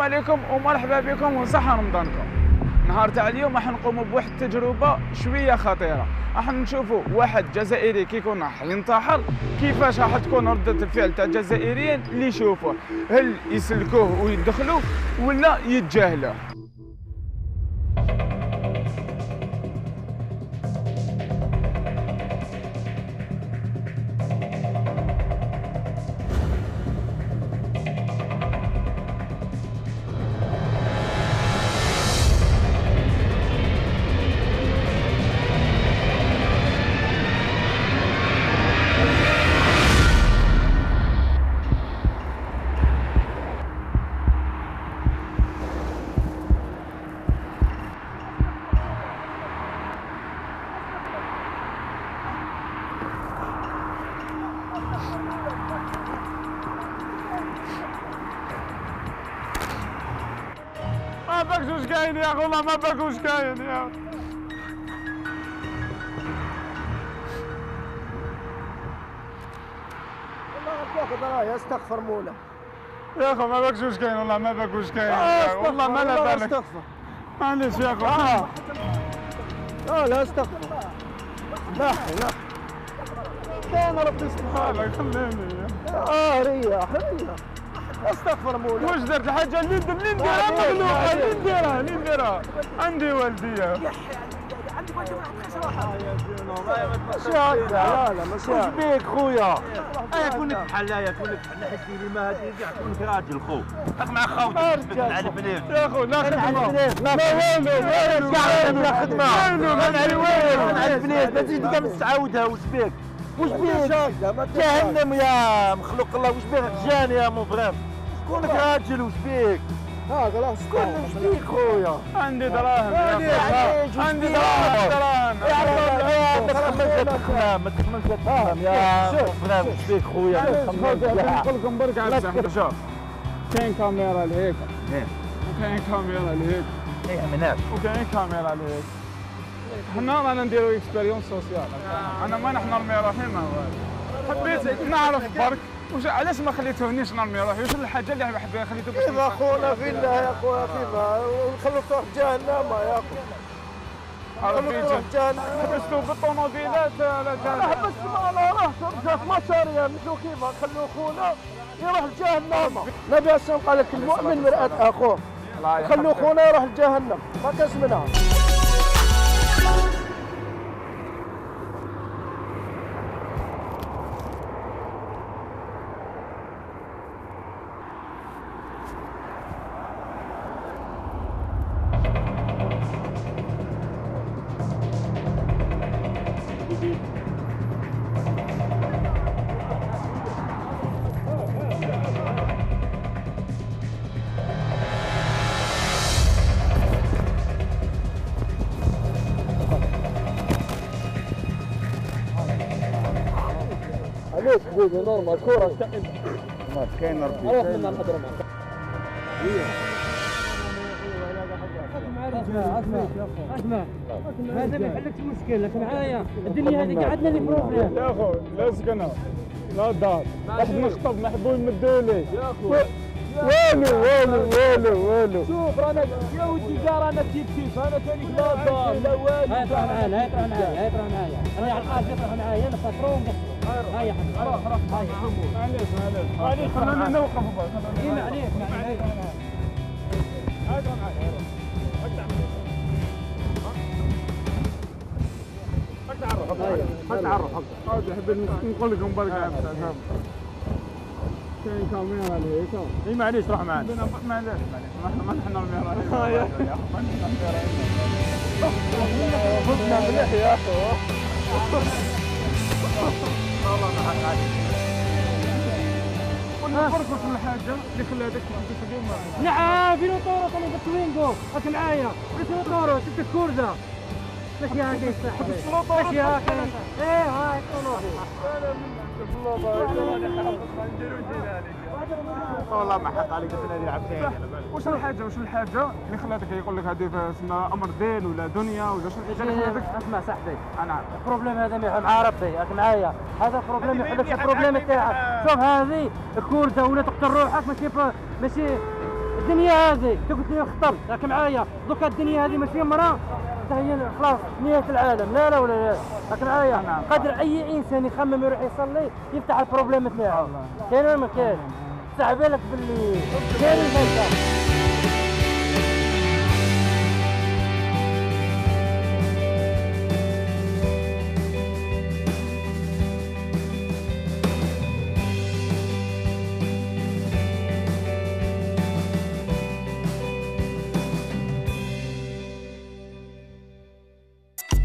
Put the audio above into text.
عليكم ومرحبا بكم وصحة رمضانكم. نهار تاع اليوم راح نقوموا بواحد التجربة شوية خطيرة. راح نشوفوا واحد جزائري كيكون راح ينتحر، كيفاش راح تكون ردة الفعل تاع الجزائريين اللي يشوفوه، هل يسلكوه ويدخلوه ولا يتجاهلوه؟ ما باكش واش كاين يا اخو، والله ما باك واش كاين يا اخو. والله تاخذ رايه استغفر مولا يا اخو ما باكش واش كاين، والله ما باك واش كاين والله ما لا بالك. استغفر معليش يا اخو. لا استغفر. لا كان ربي سبحانه الله يخليني. ريح استغفر مولا. واش درت الحاجه اللي نديرها مخلوقه، اللي نديرها عندي والديه. عندي والدي واحد خشره ماشي هكا. لا ماشي واش بيك خويا؟ كونك بحال هيا، كونك بحال حسي لي ما هادي كاع كونك راجل خو. راك مع خوتك مع البنات يا اخو لا خدمه لا والو كاع لا خدمه مع البنات ما تزيد كاع مستعاودها. واش بيك؟ واش بيك؟ جهنم يا مخلوق الله. واش بيك جاني يا مو فريم؟ كونك راجل. واش بيك؟ خلاص واش بيك خويا؟ عندي دراهم عندي دراهم. ما تخممش تخمم يا فريم. واش بيك خويا؟ نقول لكم برك على الساحه. شوف كاين كاميرا لهيك وكاين كاميرا لهيك وكاين كاميرا لهيك. حنا رانا نديرو اكسبيريونس سوسيال. انا ما نحن نرمي روحي ما والو. حبيت نعرف برك واش علاش ما خليتونيش نرمي روحي، واش الحاجه اللي حبيت خليتو باش كيف اخونا فينا يا اخويا كيف ونخلوك تروح جهنم يا اخو. خلوك تروح جهنم. حبستو بالطوموبيلات لا حبس ما راه رجعت مشاريع مثلو كيف خلوا خونا يروح لجهنم. النبي السلام قال لك المؤمن مرآة اخوه. خلوا خونا يروح لجهنم ما كاش منها. عليك حبيبي نورمال كورة ما كاين ربي روح منا نهضروا معاك. اسمع هذا ما يحلكش المشكل. لك معايا الدنيا هذه قاعد عندنا لي بروبليم يا اخو. لا سكنه لا دار واحد نخطب ما حبوا يمدوا لي يا اخو. والو شوف رانا يا ودي كاع رانا كيف انا ثاني لا دار لا والو. هاي طرح معايا انا عقاش يطرح معايا انا فاترون هاي يا حبيبي خلاص معليش خلونا نوقف اي معليش هاي معايا تعرف نقول لكم برك كاين كاميرا لهيك. اي معليش روح معانا. معليش ما نحن نرمي روحي. فزنا مليح يا اخو. والله ما حق عليك. قلنا برك واش الحاجه اللي خلاتك تمشي اليوم. نعم في طورة انا بالتوينغو راك معايا في طورة شفت الكورزة ماشي هكا يا صاحبي ماشي هكا. ايه هاي والله ما حق عليك السنه دي عبتين. واش الحاجه اللي خلاتك يقول لك هذه سما امر دين ولا دنيا ولا شنو الحاجه اللي خلاتك؟ اسمع صاحبي انا البروبليم هذا مع ربي راك معايا. هذا البروبليم يحلك البروبليم تاعك. شوف هذه الكورزه ولا تقتل روحك ماشي الدنيا هذه قلت لي خطب راك معايا دوكا الدنيا هذه ماشي مرة هي خلاص نهاية العالم لا لا ولا لا راك معايا قادر اي انسان يخمم يروح يصلي يفتح البروبليم تاعو كاين ولا ما كاين صعب بالك باللي كاين